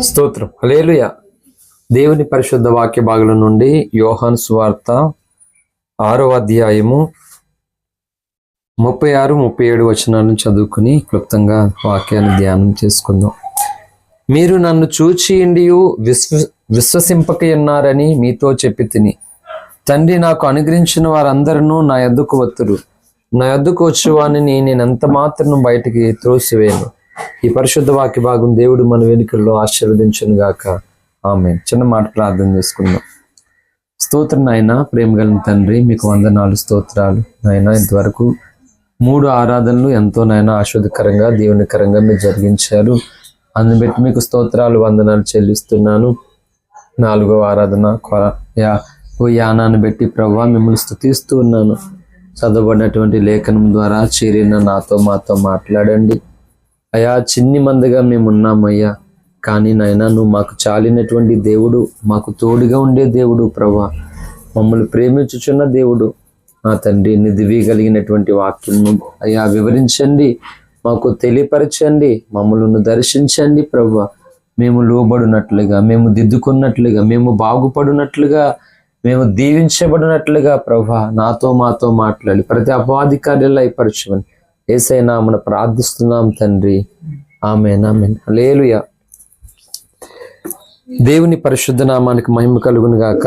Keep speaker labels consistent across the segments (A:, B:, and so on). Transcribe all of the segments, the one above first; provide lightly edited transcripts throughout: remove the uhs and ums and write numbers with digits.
A: స్తోత్రం. హల్లెలూయా. దేవుని పరిశుద్ధ వాక్య భాగం నుండి యోహాను సువార్త 6వ అధ్యాయము 36, 37 వచనాలను చదువుకుని క్లుప్తంగా వాక్యాన్ని ధ్యానం చేసుకుందాం. మీరు నన్ను చూచియుండియు విశ్వసింపకయున్నారని మీతో చెప్పి తిని, తండ్రి నాకు అనుగ్రహించిన వారందరూ నా యొద్దకు వత్తురు. నా యొద్దకు వచ్చేవాడిని నేను ఎంత మాత్రం బయటికి త్రోసివేయను. ఈ పరిశుద్ధ వాక్య భాగం దేవుడు మన వెనుకల్లో ఆశీర్వదించును గాక. ఆమేన్. చిన్న మాట ప్రార్థన చేసుకుందాం. స్తోత్రం నాయన, ప్రేమ కలిగిన తండ్రి, మీకు వందనాలు, స్తోత్రాలు నాయన. ఇంతవరకు 3 ఆరాధనలు ఎంతో నాయన ఆశీర్వదకరంగా దేవునికరంగా మీరు జరిగించారు. అందుని బట్టి మీకు స్తోత్రాలు, వందనాలు చెల్లిస్తున్నాను. 4వ ఆరాధన యానాన్ని బట్టి ప్రభువా మిమ్మల్ని స్తుతిస్తూ ఉన్నాను. చదవబడినటువంటి లేఖనం ద్వారా చేరిన నాతో మాతో మాట్లాడండి అయ్యా. చిన్ని మందిగా మేము ఉన్నామయ్యా, కానీ నాయనా నువ్వు మాకు చాలినటువంటి దేవుడు, మాకు తోడుగా ఉండే దేవుడు ప్రభువా, మమ్మల్ని ప్రేమించుచున్న దేవుడు. నా తండ్రి, నిధివి కలిగినటువంటి వాక్యము అయ్యా వివరించండి, మాకు తెలియపరచండి, మమ్మల్ని దర్శించండి ప్రభువా. మేము లోబడినట్లుగా, మేము దిద్దుకున్నట్లుగా, మేము బాగుపడినట్లుగా, మేము దీవించబడినట్లుగా ప్రభువా నాతో మాతో మాట్లాడి ప్రతి అపవాది కార్యాలు అయిపరచమని యేసయ్య నామమున ప్రార్థిస్తున్నాం తండ్రి. ఆమేన్, ఆమేన్. హల్లెలూయా. దేవుని పరిశుద్ధ నామానికి మహిమ కలుగును గాక.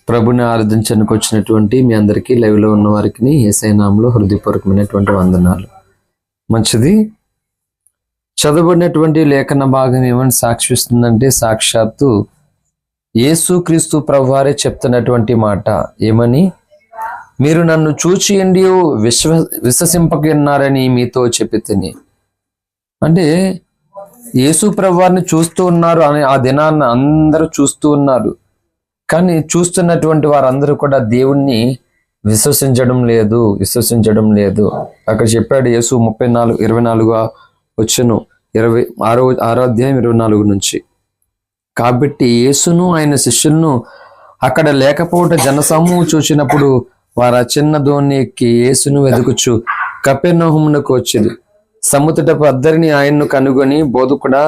A: ప్రభుని ఆరాధించడానికి వచ్చినటువంటి మీ అందరికీ, లైవ్లో ఉన్న వారికి యేసయ్య నామములో హృదయపూర్వకమైనటువంటి వందనాలు. మంచిది. చదవబడినటువంటి లేఖన భాగం ఏమని సాక్షిస్తుందంటే, సాక్షాత్తు యేసుక్రీస్తు ప్రభువారే చెప్తున్నటువంటి మాట. ఏమని? మీరు నన్ను చూచియండి విశ్వసింపకున్నారని మీతో చెప్పి తిని. అంటే యేసు ప్రభువారిని చూస్తూ ఉన్నారు అని ఆ దినాన్ని అందరూ చూస్తూ ఉన్నారు. కానీ చూస్తున్నటువంటి వారందరూ కూడా దేవుణ్ణి విశ్వసించడం లేదు. అక్కడ చెప్పాడు యేసు 34:24 వచ్చును 26వ అధ్యాయం 24 నుంచి. కాబట్టి యేసును ఆయన శిష్యులను అక్కడ లేకపోవట జనసమూహం చూసినప్పుడు వారు ఆ చిన్న దోణి ఎక్కి యేసును వెతుకుచు కపెర్నహూమునకు వచ్చేది. సముద్రపు అద్దరిని ఆయన్ను కనుగొని, బోధకుడా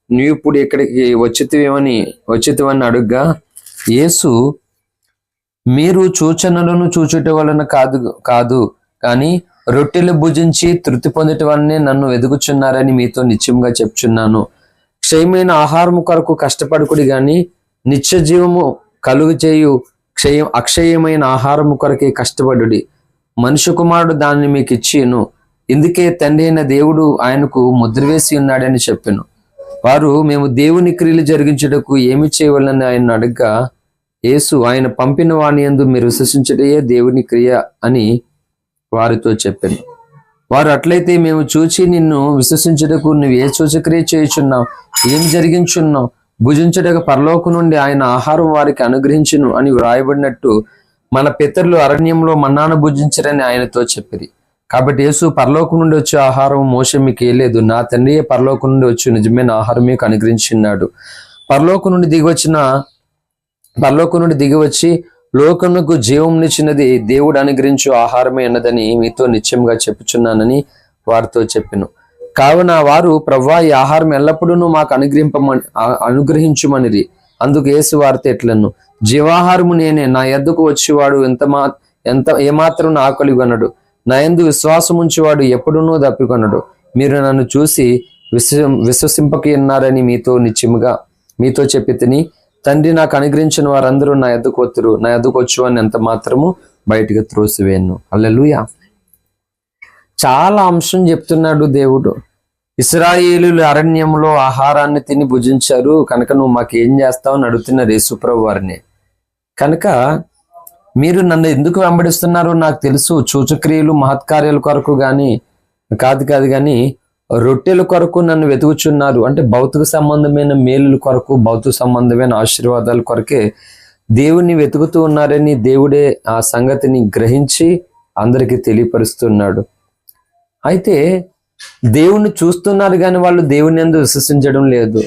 A: నీవు ఇప్పుడు ఇక్కడికి వచ్చితివని అడుగ్గా, యేసు మీరు సూచనలను చూచుట వలన కాదు కానీ రొట్టెలు భుజించి తృప్తి పొందుట వలనే నన్ను వెతుకుచున్నారని మీతో నిశ్చయంగా చెప్చున్నాను. క్షయమైన ఆహారము కొరకు కష్టపడుకుడి గాని నిత్య జీవము కలుగు చేయు అక్షయమైన ఆహారము కొరకే కష్టపడుడి. మనుష్య కుమారుడు దాన్ని మీకు ఇచ్చిను. ఇందుకే తండ్రి అయిన దేవుడు ఆయనకు ముద్ర వేసి ఉన్నాడని చెప్పాను. వారు మేము దేవుని క్రియలు జరిగించుటకు ఏమి చేయవలని ఆయన అడగ్గా, యేసు ఆయన పంపిన వాని యందు మీరు విశ్వసించుటయే దేవుని క్రియ అని వారితో చెప్పాను. వారు అట్లయితే మేము చూచి నిన్ను విశ్వసించుటకు నువ్వు ఏ సూచక్రియ చేయుచున్నావు, ఏం జరిగించున్నావు, భుజించుటకు పరలోకం నుండి ఆయన ఆహారం వారికి అనుగ్రహించును అని వ్రాయబడినట్టు మన పితరులు అరణ్యంలో మన్నాను భుజించరని ఆయనతో చెప్పిరి. కాబట్టి యేసు పరలోకం నుండి వచ్చే ఆహారం మోసే మీకు ఏలేదు, నా తండ్రియే పరలోకం నుండి వచ్చి నిజమైన ఆహారం మీకు అనుగ్రహించున్నాడు. పరలోకం నుండి దిగివచ్చి లోకమునకు జీవమునిచ్చినది దేవుడు అనుగ్రహించు ఆహారమే అన్నదని మీతో నిశ్చయంగా చెప్పుచున్నానని వారితో చెప్పెను. కావున వారు, ప్రభువా ఈ ఆహారం ఎల్లప్పుడూ మాకు అనుగ్రహించుమనిరి. అందుకు యేసు వారితో ఎట్లను, జీవాహారము నేనే, నా యొద్దకు వచ్చేవాడు ఏమాత్రం ఆకలిగొనడు, నా యందు విశ్వాసం ఉంచేవాడు ఎప్పుడునూ దప్పికొనడు. మీరు నన్ను చూసి విశ్వసింపకయున్నారని మీతో చెప్పి తిని, తండ్రి నాకు అనుగ్రహించిన వారందరూ నా యొద్దకు వత్తురు, నా యొద్దకు వచ్చేవాడిని ఎంత మాత్రము బయటికి త్రోసివేయను. హల్లెలూయా. చాలా అంశం చెప్తున్నాడు దేవుడు. ఇశ్రాయేలీయులు అరణ్యంలో ఆహారాన్ని తిని భుజించారు కనుక నువ్వు మాకేం చేస్తావు అని అడుగుతున్నారు యేసుప్రభు వారిని. కనుక మీరు నన్ను ఎందుకు వెంబడిస్తున్నారో నాకు తెలుసు. సూచక్రియలు మహత్కార్యాల కొరకు కాదు కానీ రొట్టెల కొరకు నన్ను వెతుకుచున్నారు. అంటే భౌతిక సంబంధమైన మేలుల కొరకు, భౌతిక సంబంధమైన ఆశీర్వాదాల కొరకే దేవుణ్ణి వెతుకుతూ ఉన్నారని దేవుడే ఆ సంగతిని గ్రహించి అందరికీ తెలియపరుస్తున్నాడు. అయితే దేవుణ్ణి చూస్తున్నారు కానీ వాళ్ళు దేవుని యందు విశ్వసించడం లేదు.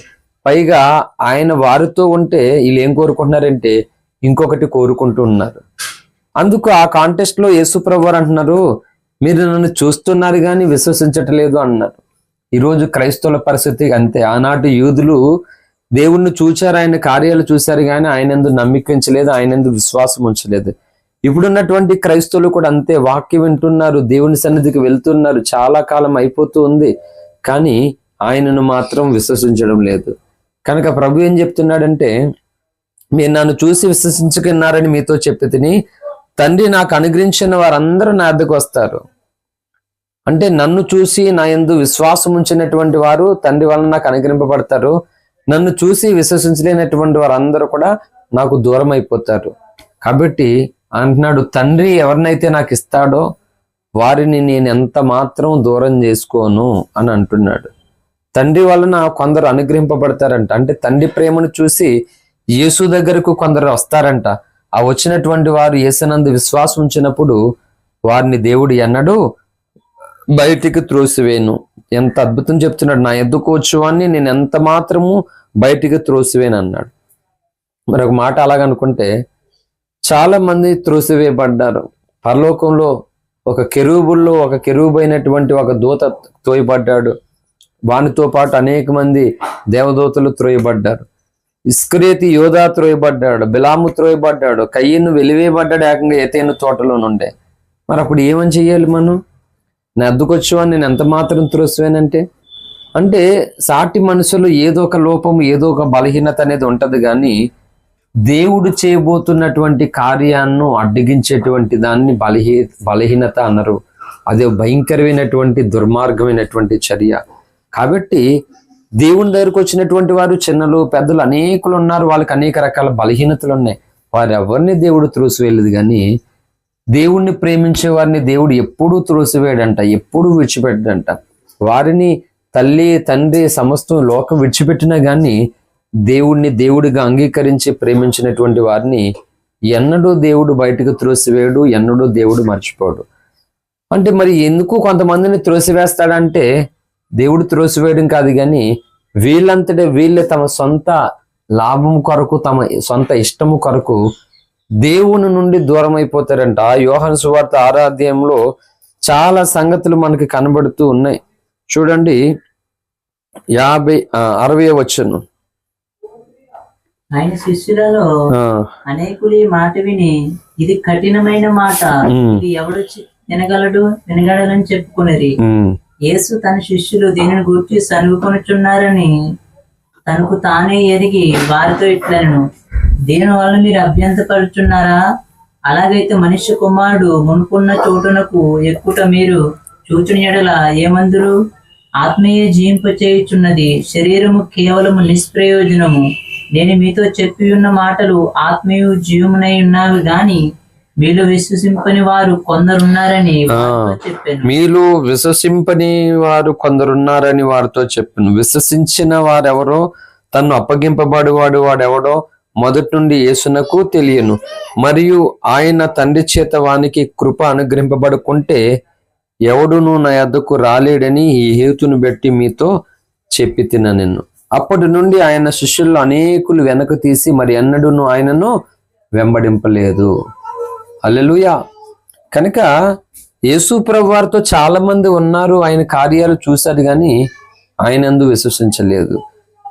A: పైగా ఆయన వారితో ఉంటే వీళ్ళు ఏం కోరుకుంటున్నారంటే ఇంకొకటి కోరుకుంటూ ఉన్నారు. అందుకు ఆ కాంటెస్ట్ లో యేసుప్రభు వారు అంటున్నారు, మీరు నన్ను చూస్తున్నారు కానీ విశ్వసించట్లేదు అన్నారు. ఈరోజు క్రైస్తవుల పరిస్థితి అంతే. ఆనాటి యూదులు దేవుణ్ణి చూచారు, ఆయన కార్యాలు చూశారు, కానీ ఆయన యందు నమ్మిక ఉంచలేదు, ఆయన యందు విశ్వాసం ఉంచలేదు. ఇప్పుడున్నటువంటి క్రైస్తవులు కూడా అంతే. వాక్యం వింటున్నారు, దేవుని సన్నిధికి వెళ్తున్నారు, చాలా కాలం అయిపోతూ ఉంది, కానీ ఆయనను మాత్రం విశ్వసించడం లేదు. కనుక ప్రభు ఏం చెప్తున్నాడంటే, మీరు నన్ను చూసి విశ్వసించుకున్నారని మీతో చెప్పి తిని, తండ్రి నాకు అనుగ్రహించిన వారందరూ నా వద్దకు వస్తారు. అంటే నన్ను చూసి నా యందు విశ్వాసం ఉంచినటువంటి వారు తండ్రి వలన నాకు అనుగ్రహింపబడతారు. నన్ను చూసి విశ్వసించలేనటువంటి వారందరూ కూడా నాకు దూరం అయిపోతారు. కాబట్టి అంటున్నాడు, తండ్రి ఎవరినైతే నాకు ఇస్తాడో వారిని నేను ఎంత మాత్రం దూరం చేసుకోను అని అంటున్నాడు. తండ్రి వలన కొందరు అనుగ్రహింపబడతారంట. అంటే తండ్రి ప్రేమను చూసి యేసు దగ్గరకు కొందరు వస్తారంట. ఆ వచ్చినటువంటి వారు యేసునందు విశ్వాసం ఉంచినప్పుడు వారిని దేవుడు ఎన్నడూ బయటికి త్రోసివేను. ఎంత అద్భుతం చెప్తున్నాడు, నా ఎద్దుకు వచ్చేవాడిని నేను ఎంత మాత్రము బయటికి త్రోసివేను అన్నాడు. మరి ఒక మాట అలాగనుకుంటే చాలా మంది త్రోసివేయబడ్డారు. పరలోకంలో ఒక కెరూబుల్లో ఒక కెరూబు అయినటువంటి ఒక దూత త్రోయబడ్డాడు. వానితో పాటు అనేక మంది దేవదూతలు త్రోయబడ్డారు. ఇస్కరేతి యోధా త్రోయబడ్డాడు, బిలాము త్రోయబడ్డాడు, కయ్యను వెలివేయబడ్డాడు ఏకంగా ఏతేను తోటలో నుండే. మరి అప్పుడు ఏమని చెయ్యాలి మనం? నా అద్దుకొచ్చేవాడిని నేను ఎంత మాత్రం త్రోసివేనంటే, అంటే సాటి మనుషులు ఏదో ఒక లోపము, ఏదో ఒక బలహీనత అనేది ఉంటది, కానీ దేవుడు చేయబోతున్నటువంటి కార్యాన్ని అడ్డగించేటువంటి దాన్ని బలహీనత అన్నారు. అదే భయంకరమైనటువంటి దుర్మార్గమైనటువంటి చర్య. కాబట్టి దేవుని దగ్గరకు వచ్చినటువంటి వారు చిన్నలు పెద్దలు అనేకులు ఉన్నారు, వాళ్ళకి అనేక రకాల బలహీనతలు ఉన్నాయి. వారు ఎవరిని దేవుడు త్రోసివేయలేదు, కానీ దేవుణ్ణి ప్రేమించే వారిని దేవుడు ఎప్పుడూ త్రోసివేయడంట, ఎప్పుడూ విడిచిపెట్టడంట. వారిని తల్లి తండ్రి సమస్తం లోకం విడిచిపెట్టినా కానీ దేవుణ్ణి దేవుడిగా అంగీకరించి ప్రేమించినటువంటి వారిని ఎన్నడూ దేవుడు బయటకు త్రోసివేయడు, ఎన్నడూ దేవుడు మర్చిపోడు. అంటే మరి ఎందుకు కొంతమందిని త్రోసివేస్తాడంటే, దేవుడు త్రోసివేయడం కాదు, కానీ వీళ్ళంతటే వీళ్ళే తమ సొంత లాభం కొరకు, తమ సొంత ఇష్టము కొరకు దేవుని నుండి దూరం అయిపోతారంట. యోహాను సువార్త 6వ అధ్యాయంలో చాలా సంగతులు మనకి కనబడుతూ ఉన్నాయి. చూడండి, 60వ వచనం.
B: ఆయన శిష్యులలో అనేకులు ఈ మాట విని, ఇది కఠినమైన మాట, ఇది ఎవడు వినగలడని చెప్పుకునేది. యేసు తన శిష్యులు దీనిని గురించి సనుగుకొనుచున్నారని తనకు తానే ఎరిగి వారితో ఇట్లనెను, దీని వల్ల మీరు అభ్యంతపరుచున్నారా? అలాగైతే మనుష్య కుమారుడు మునుకున్న చోటునకు ఎక్కుట మీరు చూచుని ఎడల ఏమందురు? ఆత్మీయ జీవింప చేయుచున్నది, శరీరము కేవలము నిష్ప్రయోజనము. నేను మీతో చెప్పి ఉన్న మాటలు ఆత్మీయ జీవమునై ఉన్నవి గాని మీలో విశ్వసింపని వారు కొందరున్నారని చెప్పాను.
A: మీలో విశ్వసింపని వారు కొందరున్నారని వారితో చెప్పాను. విశ్వసించిన వారెవరో, తను అప్పగింపబడివాడు వాడెవడో మొదటి నుండి యేసునకు తెలియను. మరియు ఆయన తండ్రి చేత వానికి కృప అనుగ్రహింపబడుకుంటే ఎవడును నా యొద్దకు రాలేడని ఈ హేతును బట్టి మీతో చెప్పి తిన నేను. అప్పటి నుండి ఆయన శిష్యుల్లో అనేకులు వెనక తీసి మరి ఎన్నడూను ఆయనను వెంబడింపలేదు. హల్లెలూయా. కనుక యేసు ప్రభు వారితో చాలా మంది ఉన్నారు, ఆయన కార్యాలు చూశారు, కానీ ఆయనందు విశ్వసించలేదు.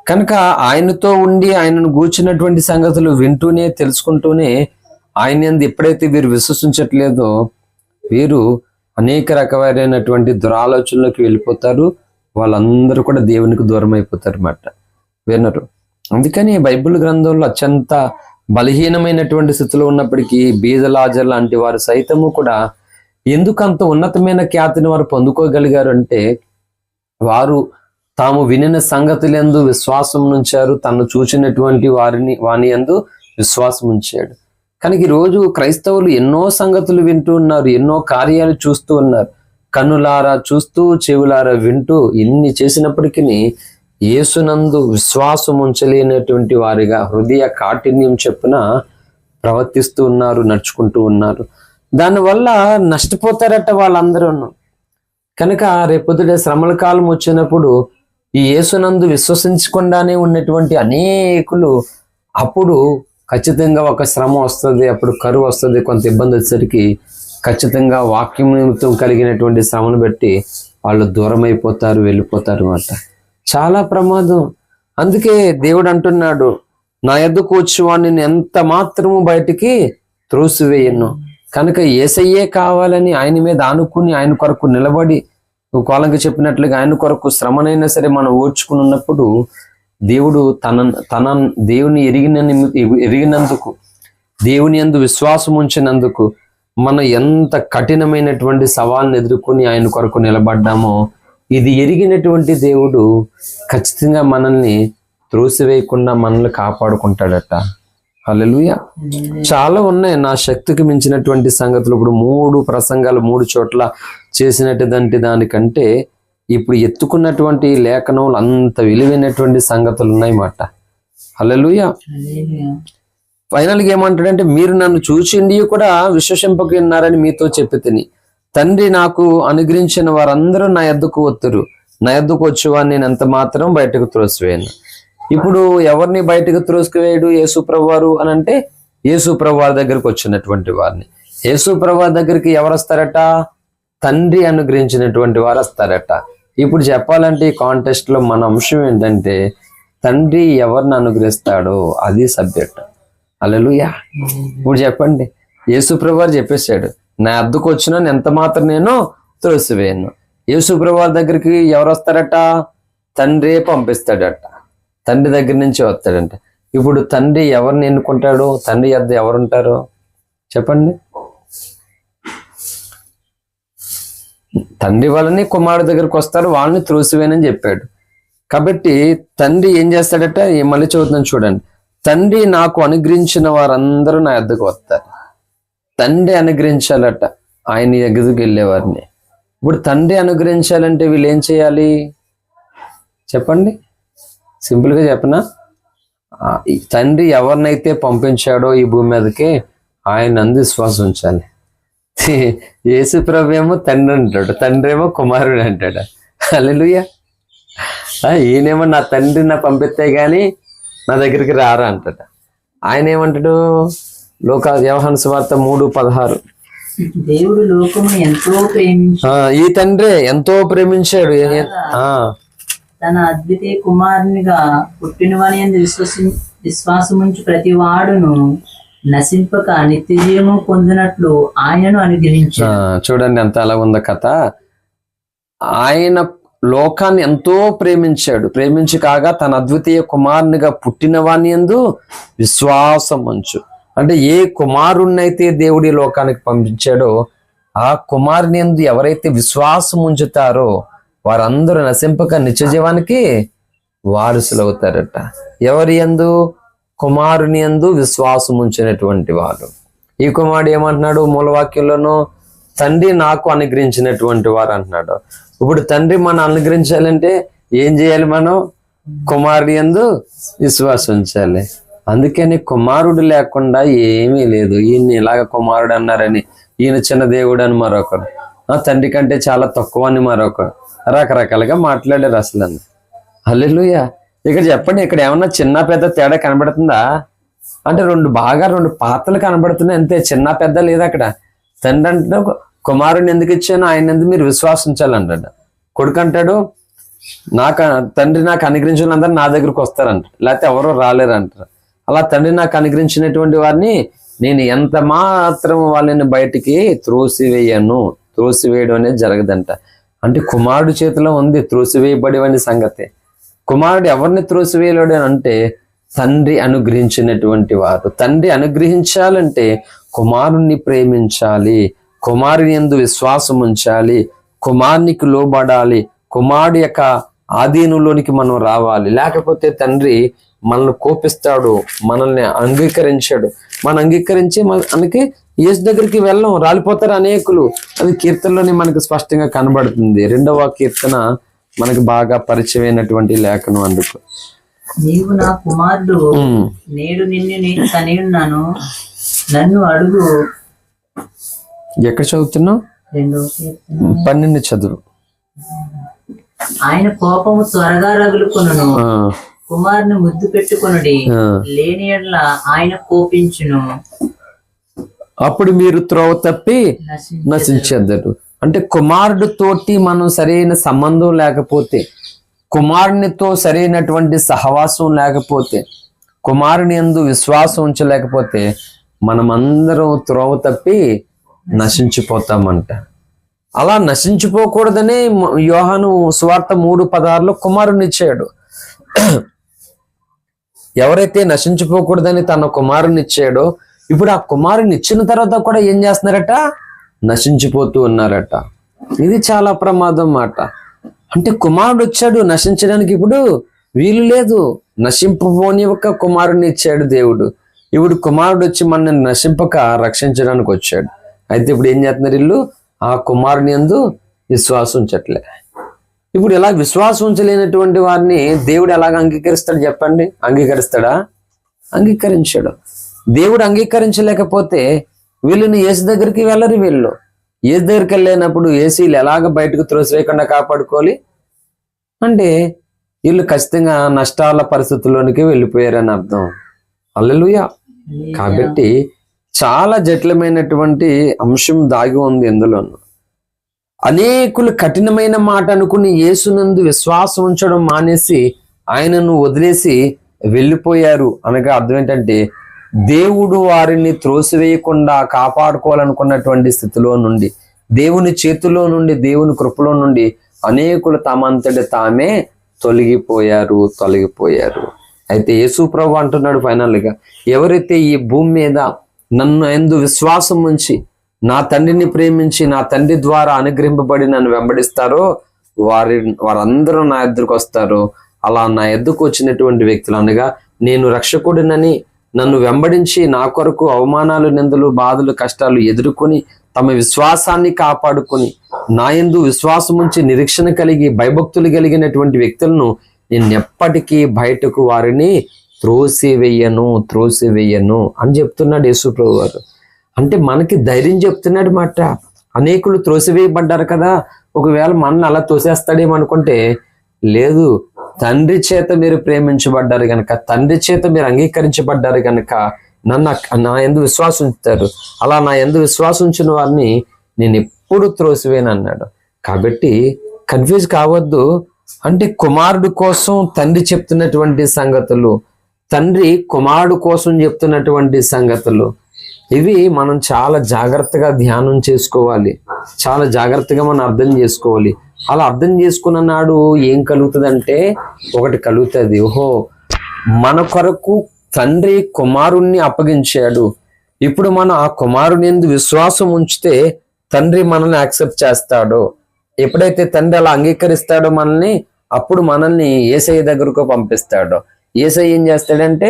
A: కనుక ఆయనతో ఉండి ఆయనను గూర్చినటువంటి సంగతులు వింటూనే తెలుసుకుంటూనే ఆయన ఎప్పుడైతే వీరు విశ్వసించట్లేదో వీరు అనేక రకమైనటువంటి దురాలోచనలోకి వెళ్ళిపోతారు. వాళ్ళందరూ కూడా దేవునికి దూరం అయిపోతారు అన్నమాట, వినరు. అందుకని బైబిల్ గ్రంథంలో అత్యంత బలహీనమైనటువంటి స్థితిలో ఉన్నప్పటికీ బీదలాజర్ లాంటి వారు సైతము కూడా ఎందుకు అంత ఉన్నతమైన ఖ్యాతిని వారు పొందుకోగలిగారు అంటే, వారు తాము వినిన సంగతులందు విశ్వాసం ఉంచారు, తను చూచినటువంటి వాని యందు విశ్వాసం ఉంచాడు. కనుక ఈరోజు క్రైస్తవులు ఎన్నో సంగతులు వింటూ ఉన్నారు, ఎన్నో కార్యాలు చూస్తూ ఉన్నారు. కన్నులారా చూస్తూ, చెవులారా వింటూ ఇన్ని చేసినప్పటికీ యేసునందు విశ్వాసం ఉంచలేనటువంటి వారిగా హృదయ కాఠిన్యం చెప్పున ప్రవర్తిస్తూ ఉన్నారు, నడుచుకుంటూ ఉన్నారు. దానివల్ల నష్టపోతారట వాళ్ళందరూ. కనుక రేపొద్దుటే శ్రమల కాలం వచ్చినప్పుడు ఈ యేసునందు విశ్వసించకుండానే ఉన్నటువంటి అనేకులు అప్పుడు ఖచ్చితంగా ఒక శ్రమ వస్తుంది, అప్పుడు కరువు వస్తుంది, కొంత ఇబ్బంది వచ్చేసరికి ఖచ్చితంగా వాక్యం నిమిత్తం కలిగినటువంటి శ్రమను బట్టి వాళ్ళు దూరం అయిపోతారు, వెళ్ళిపోతారు అన్నమాట. చాలా ప్రమాదం. అందుకే దేవుడు అంటున్నాడు, నా యొద్దకు వచ్చేవాడిని నేను ఎంత మాత్రము బయటికి త్రోసివేయను. కనుక యేసయ్యే కావాలని ఆయన మీద ఆనుకుని ఆయన కొరకు నిలబడి, కోలంకి చెప్పినట్లుగా ఆయన కొరకు శ్రమనైనా సరే మనం ఓర్చుకుని ఉన్నప్పుడు దేవుడు తన దేవుని ఎరిగినందుకు, దేవుని యందు విశ్వాసం ఉంచినందుకు మనం ఎంత కఠినమైనటువంటి సవాల్ని ఎదుర్కొని ఆయన కొరకు నిలబడ్డామో, ఇది ఎరిగినటువంటి దేవుడు ఖచ్చితంగా మనల్ని త్రోసివేయకుండా మనల్ని కాపాడుకుంటాడట. హల్లెలూయా. చాలా ఉన్నాయి నా శక్తికి మించినటువంటి సంగతులు. ఇప్పుడు 3 ప్రసంగాలు 3 చోట్ల చేసినటువంటి దానికంటే ఇప్పుడు ఎత్తుకున్నటువంటి లేఖనములు అంత విలువైనటువంటి సంగతులు ఉన్నాయి మాట. హల్లెలూయా. ఫైనల్గా ఏమంటాడంటే, మీరు నన్ను చూచిండి కూడా విశ్వసింపకున్నారని మీతో చెప్పి తిని, తండ్రి నాకు అనుగ్రహించిన వారందరూ నా యొద్దకు వత్తురు, నా యొద్దకు వచ్చేవాడిని నేను ఎంత మాత్రం బయటకు త్రోసివేయను. ఇప్పుడు ఎవరిని బయటకు త్రోసివేయడు యేసుప్రభువారు అని అంటే, యేసుప్రభువారి దగ్గరికి వచ్చినటువంటి వారిని. యేసుప్రభువారి దగ్గరికి ఎవరు వస్తారట? తండ్రి అనుగ్రహించినటువంటి వారు వస్తారట. ఇప్పుడు చెప్పాలంటే ఈ కాంటెస్ట్ లో మన అంశం ఏంటంటే, తండ్రి ఎవరిని అనుగ్రహిస్తాడో అది సబ్జెక్ట్. హల్లెలూయా. ఇప్పుడు చెప్పండి, యేసుప్రభువారు చెప్పేశాడు, నా అద్దకు వచ్చినా ఎంత మాత్రం నేను త్రోసివేయను. యేసుప్రభువారి దగ్గరికి ఎవరు వస్తారట? తండ్రి పంపిస్తాడట. తండ్రి దగ్గర నుంచి వస్తాడంట. ఇప్పుడు తండ్రి ఎవరిని ఎన్నుకుంటాడు? తండ్రి వద్ద ఎవరుంటారు చెప్పండి? తండ్రి వాళ్ళని కుమారుడు దగ్గరికి వస్తారు, వాళ్ళని త్రోసివేయనని చెప్పాడు. కాబట్టి తండ్రి ఏం చేస్తాడట? మళ్ళీ చదువుతున్నాను చూడండి. తండ్రి నాకు అనుగ్రహించిన వారందరూ నా యొద్దకు వస్తారు. తండ్రి అనుగ్రహించాలట ఆయన ఎదుగుకు వెళ్ళేవారిని. ఇప్పుడు తండ్రి అనుగ్రహించాలంటే వీళ్ళు ఏం చేయాలి చెప్పండి? సింపుల్గా చెప్పనా? తండ్రి ఎవరినైతే పంపించాడో ఈ భూమి మీదకి ఆయన అందు విశ్వాసం ఉంచాలి. యేసుప్రభు ఏమో తండ్రి అంటాడు, తండ్రి ఏమో కుమారుడు అంటాడు. హల్లెలూయా. ఈయనేమో నా తండ్రి నా పంపిస్తే గాని నా దగ్గరికి రారా అంటాడు. ఆయన ఏమంటాడు? యోహాను సువార్త 3:16,
B: దేవుడు లోకమును ఎంతో
A: ఈ తండ్రి ఎంతో ప్రేమించాడు,
B: తన అద్వితీయ కుమారునిగా పుట్టినవాని యందు విశ్వాసముంచు ప్రతి వాడును నశింపక నిత్య జీవము పొందినట్లు ఆయనను అనుగ్రహించాడు.
A: చూడండి ఎంత అలా ఉందో కథ. ఆయన లోకాన్ని ఎంతో ప్రేమించాడు, ప్రేమించి కాగా తన అద్వితీయ కుమారునిగా పుట్టిన వాని యందు విశ్వాసం ఉంచు. అంటే ఏ కుమారుణ్ణైతే దేవుడి లోకానికి పంపించాడో ఆ కుమారుని యందు ఎవరైతే విశ్వాసం ఉంచుతారో వారందరూ నశింపక నిత్య జీవానికి వారసులు అవుతారట. ఎవరి యందు? కుమారుని యందు విశ్వాసం ఉంచినటువంటి వారు. ఈ కుమారుడు ఏమంటున్నాడు మూలవాక్యంలోనూ? తండ్రి నాకు అనుగ్రహించినటువంటి వారు అంటున్నాడు. ఇప్పుడు తండ్రి మనం అనుగ్రహించాలంటే ఏం చేయాలి? మనం కుమారుడి యందు విశ్వాసం ఉంచాలి. అందుకని కుమారుడు లేకుండా ఏమీ లేదు. ఈయన్ని ఇలాగ కుమారుడు అన్నారని, ఈయన చిన్న దేవుడు అని మరొకరు, తండ్రి కంటే చాలా తక్కువ అని మరొకరు, రకరకాలుగా మాట్లాడారు అసలు. హల్లెలూయా. ఇక్కడ చెప్పండి, ఇక్కడ ఏమన్నా చిన్న పెద్ద తేడా కనబడుతుందా? అంటే రెండు పాత్రలు కనబడుతున్నాయి అంతే, చిన్న పెద్ద లేదు అక్కడ. తండ్రి అంటే కుమారుని ఎందుకు ఇచ్చాను? ఆయన ఎందుకు మీరు విశ్వాసించాలంటాడు. కొడుకు అంటాడు, తండ్రి నాకు అనుగ్రహించిన అందరూ నా దగ్గరకు వస్తారంట, లేకపోతే ఎవరో రాలేరు అంటారు. అలా తండ్రి నాకు అనుగ్రహించినటువంటి వారిని నేను ఎంత మాత్రం వాళ్ళని బయటికి త్రోసివేయను. త్రోసివేయడం అనేది జరగదంట. అంటే కుమారుడు చేతిలో ఉంది త్రోసివేయబడేవని సంగతి. కుమారుడు ఎవరిని త్రోసివేయలేడు అని అంటే తండ్రి అనుగ్రహించినటువంటి వారు. తండ్రి అనుగ్రహించాలంటే కుమారుణ్ణి ప్రేమించాలి, కుమారుని యందు విశ్వాసం ఉంచాలి, కుమారునికి లోబడాలి, కుమారుడు యొక్క ఆధీనంలోనికి మనం రావాలి. లేకపోతే తండ్రి మనల్ని కోపిస్తాడు, మనల్ని అంగీకరించాడు. మనం అంగీకరించి మనకి యేసు దగ్గరికి వెళ్ళం, రాలిపోతారు అనేకులు. అది కీర్తనలోనే మనకి స్పష్టంగా కనబడుతుంది. 2వ కీర్తన మనకి బాగా పరిచయమైనటువంటి లేఖనం. అందుకు
B: నీవు నా కుమారుడు, నేడు నిన్ను కని ఉన్నాను, నన్ను అడుగు.
A: ఎక్కడ చదువుతున్నావు?
B: 2వ కీర్తన
A: 12 చదువు.
B: ఆయన కోపము త్వరగా రగులుకొనును, కుమారుని ముద్దు పెట్టుకొనుడి, లేని యెడల ఆయన కోపించును,
A: అప్పుడు మీరు త్రోవ తప్పి నశించెదరు. అంటే కుమారుడితోటి మనం సరైన సంబంధం లేకపోతే, కుమారునితో సరైనటువంటి సహవాసం లేకపోతే, కుమారుని యందు విశ్వాసం ఉంచలేకపోతే మనమందరం త్రోవ తప్పి నశించిపోతామంట. అలా నశించిపోకూడదనే యోహాను సువార్త 3:16 కుమారుని ఇచ్చాడు. ఎవరైతే నశించిపోకూడదని తన కుమారుని ఇచ్చాడో, ఇప్పుడు ఆ కుమారుని ఇచ్చిన తర్వాత కూడా ఏం చేస్తున్నారట? నశించిపోతూ ఉన్నారట. ఇది చాలా ప్రమాదం మాట. అంటే కుమారుడు వచ్చాడు, నశించడానికి ఇప్పుడు వీలు లేదు. నశింపబోని ఒక కుమారుని ఇచ్చాడు దేవుడు. ఇప్పుడు కుమారుడు వచ్చి మనల్ని నశింపక రక్షించడానికి వచ్చాడు. అయితే ఇప్పుడు ఏం చేస్తున్నారు వీళ్ళు? ఆ కుమారుని యందు విశ్వాసం ఉంచట్లే. ఇప్పుడు ఇలా విశ్వాసం ఉంచలేనటువంటి వారిని దేవుడు ఎలాగ అంగీకరిస్తాడు చెప్పండి? అంగీకరిస్తాడా? అంగీకరించాడు. దేవుడు అంగీకరించలేకపోతే వీళ్ళని యేసు దగ్గరికి వెళ్ళరు. వీళ్ళు యేసు దగ్గరికి వెళ్ళినప్పుడు యేసులు ఎలాగ బయటకు త్రోసివేయకుండా కాపాడుకోవాలి అంటే వీళ్ళు ఖచ్చితంగా నష్టాల పరిస్థితుల్లోనికి వెళ్ళిపోయారని అర్థం. హల్లెలూయా. కాబట్టి చాలా జటిలమైనటువంటి అంశం దాగి ఉంది ఇందులోను. అనేకులు కఠినమైన మాట అనుకుని యేసునందు విశ్వాసం ఉంచడం మానేసి ఆయనను వదిలేసి వెళ్ళిపోయారు అనగా అర్థం ఏంటంటే, దేవుడు వారిని త్రోసివేయకుండా కాపాడుకోవాలనుకున్నటువంటి స్థితిలో నుండి, దేవుని చేతిలో నుండి, దేవుని కృపలో నుండి అనేకులు తమంతటి తామే తొలగిపోయారు. అయితే యేసు ప్రభు అంటున్నాడు ఫైనల్గా, ఎవరైతే ఈ భూమి మీద నన్ను యందు విశ్వాసం ఉంచి నా తండ్రిని ప్రేమించి నా తండ్రి ద్వారా అనుగ్రహింపబడి నన్ను వెంబడిస్తారో వారందరూ నా ఎద్దుకు వస్తారు. అలా నా ఎద్దుకు వచ్చినటువంటి వ్యక్తులు అనగా నేను రక్షకుడినని నన్ను వెంబడించి నా కొరకు అవమానాలు, నిందలు, బాధలు, కష్టాలు ఎదుర్కొని తమ విశ్వాసాన్ని కాపాడుకొని నా యందు విశ్వాసం ఉంచి నిరీక్షణ కలిగి భయభక్తులు కలిగినటువంటి వ్యక్తులను నేను ఎప్పటికీ బయటకు వారిని త్రోసివేయను అని చెప్తున్నాడు యేసు ప్రభు వారు. అంటే మనకి ధైర్యం చెప్తున్నాడు మాట. అనేకులు త్రోసివేయబడ్డారు కదా, ఒకవేళ మనల్ని అలా తోసేస్తాడేమనుకుంటే లేదు. తండ్రి చేత మీరు ప్రేమించబడ్డారు గనక, తండ్రి చేత మీరు అంగీకరించబడ్డారు గనక నా యందు విశ్వాసం ఉంచుతారు. అలా నా యందు విశ్వాసం ఉంచిన వారిని నేను ఎప్పుడు త్రోసివేయను అన్నాడు. కాబట్టి కన్ఫ్యూజ్ కావద్దు. అంటే కుమారుడు కోసం తండ్రి చెప్తున్నటువంటి సంగతులు, తండ్రి కుమారుడు కోసం చెప్తున్నటువంటి సంగతులు, ఇవి మనం చాలా జాగ్రత్తగా ధ్యానం చేసుకోవాలి. చాలా జాగ్రత్తగా మనం అర్థం చేసుకోవాలి. అలా అర్థం చేసుకున్న నాడు ఏం కలుగుతుందంటే, ఒకటి కలుగుతుంది, ఓహో మన కొరకు తండ్రి కుమారుణ్ణి అప్పగించాడు. ఇప్పుడు మనం ఆ కుమారుని యందు విశ్వాసం ఉంచితే తండ్రి మనల్ని యాక్సెప్ట్ చేస్తాడో, ఎప్పుడైతే తండ్రి అలా అంగీకరిస్తాడో మనల్ని, అప్పుడు మనల్ని యేసయ్య దగ్గరకు పంపిస్తాడో. యేసయ్య ఏం చేస్తాడంటే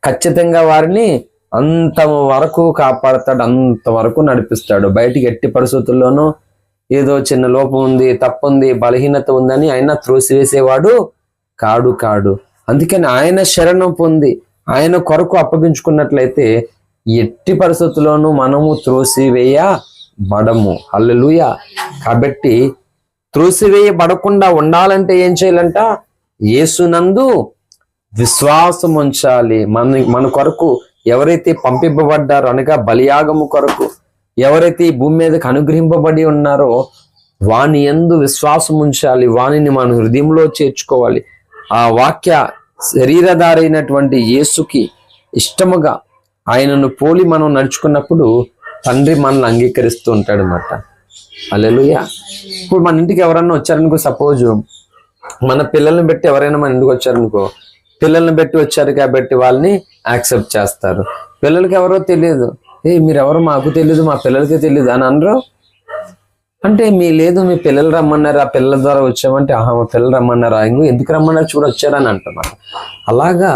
A: ఖచ్చితంగా వారిని అంతవరకు కాపాడతాడు, అంతవరకు నడిపిస్తాడు. బయటికి ఎట్టి పరిస్థితుల్లోనూ ఏదో చిన్న లోపం ఉంది, తప్పు ఉంది, బలహీనత ఉందని ఆయన త్రోసివేసేవాడు కాడు. అందుకని ఆయన శరణం పొంది ఆయన కొరకు అప్పగించుకున్నట్లయితే ఎట్టి పరిస్థితుల్లోనూ మనము త్రోసివేయబడము. హల్లెలూయా. కాబట్టి త్రోసివేయబడకుండా ఉండాలంటే ఏం చేయాలంట? యేసునందు విశ్వాసం ఉంచాలి. మన కొరకు ఎవరైతే పంపింపబడ్డారో అనగా బలియాగము కొరకు ఎవరైతే ఈ భూమి మీదకి అనుగ్రహింపబడి ఉన్నారో వాని యందు విశ్వాసం ఉంచాలి. వానిని మన హృదయంలో చేర్చుకోవాలి. ఆ వాక్య శరీరధారైనటువంటి యేసుకి ఇష్టముగా ఆయనను పోలి మనం నడుచుకున్నప్పుడు తండ్రి మనల్ని అంగీకరిస్తూ ఉంటాడు అన్నమాట. హల్లెలూయా. ఇప్పుడు మన ఇంటికి ఎవరన్నా వచ్చారనుకో, సపోజ్ మన పిల్లల్ని బట్టి ఎవరైనా మన ఇంటికి వచ్చారనుకో, పిల్లల్ని బట్టి వచ్చారు కాబట్టి వాళ్ళని యాక్సెప్ట్ చేస్తారు. పిల్లలకి ఎవరో తెలియదు, మీరెవరో మాకు తెలియదు, మా పిల్లలకి తెలియదు అని అనరు. అంటే మీ పిల్లలు రమ్మన్నారు, ఆ పిల్లల ద్వారా వచ్చామంటే ఆహా మా పిల్లలు రమ్మన్నారా, ఎందుకు రమ్మన్నారు చూడ వచ్చారని అంటున్నారు. అలాగా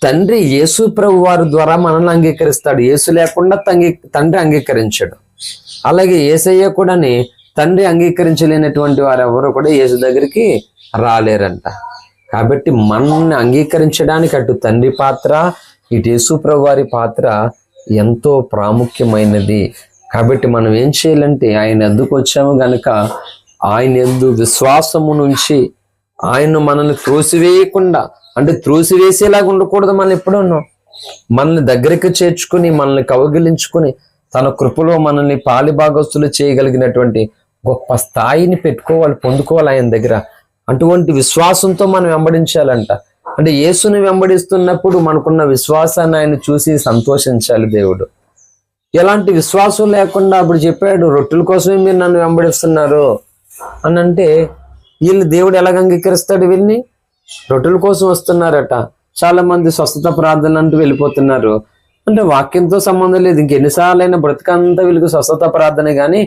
A: తండ్రి యేసు ప్రభు వారి ద్వారా మనల్ని అంగీకరిస్తాడు. యేసు లేకుండా తండ్రి అంగీకరించాడు. అలాగే యేసయ్య కూడాని తండ్రి అంగీకరించలేనటువంటి వారు ఎవరు కూడా యేసు దగ్గరికి రాలేరంట. కాబట్టి మనల్ని అంగీకరించడానికి అటు తండ్రి పాత్ర, ఇటు యేసు ప్రభు వారి పాత్ర ఎంతో ప్రాముఖ్యమైనది. కాబట్టి మనం ఏం చేయాలంటే ఆయన ఎద్దుకు వచ్చాము గనక ఆయన ఎద్దు విశ్వాసము నుంచి ఆయన మనల్ని త్రోసివేయకుండా, అంటే త్రోసివేసేలాగా ఉండకూడదు. మనం ఎప్పుడూ మనల్ని దగ్గరికి చేర్చుకుని మనల్ని కౌగిలించుకుని తన కృపలో మనల్ని పాలిభాగస్తులు చేయగలిగినటువంటి గొప్ప స్థాయిని పొందుకోవాలి ఆయన దగ్గర. అటువంటి విశ్వాసంతో మనం వెంబడించాలంట. అంటే యేసుని వెంబడిస్తున్నప్పుడు మనకున్న విశ్వాసాన్ని ఆయన చూసి సంతోషించాలి దేవుడు. ఎలాంటి విశ్వాసం లేకుండా అప్పుడు చెప్పాడు, రొట్టెల కోసమే మీరు నన్ను వెంబడిస్తున్నారు అని అంటే వీళ్ళు దేవుడు ఎలాగ అంగీకరిస్తాడు? వీళ్ళని రొట్టెల కోసం వస్తున్నారట. చాలా మంది స్వస్థత ప్రార్థన అంటూ వెళ్ళిపోతున్నారు. అంటే వాక్యంతో సంబంధం లేదు. ఇంకెన్నిసార్లు అయినా బ్రతకంతా వీళ్ళకి స్వస్థత ప్రార్థనే కానీ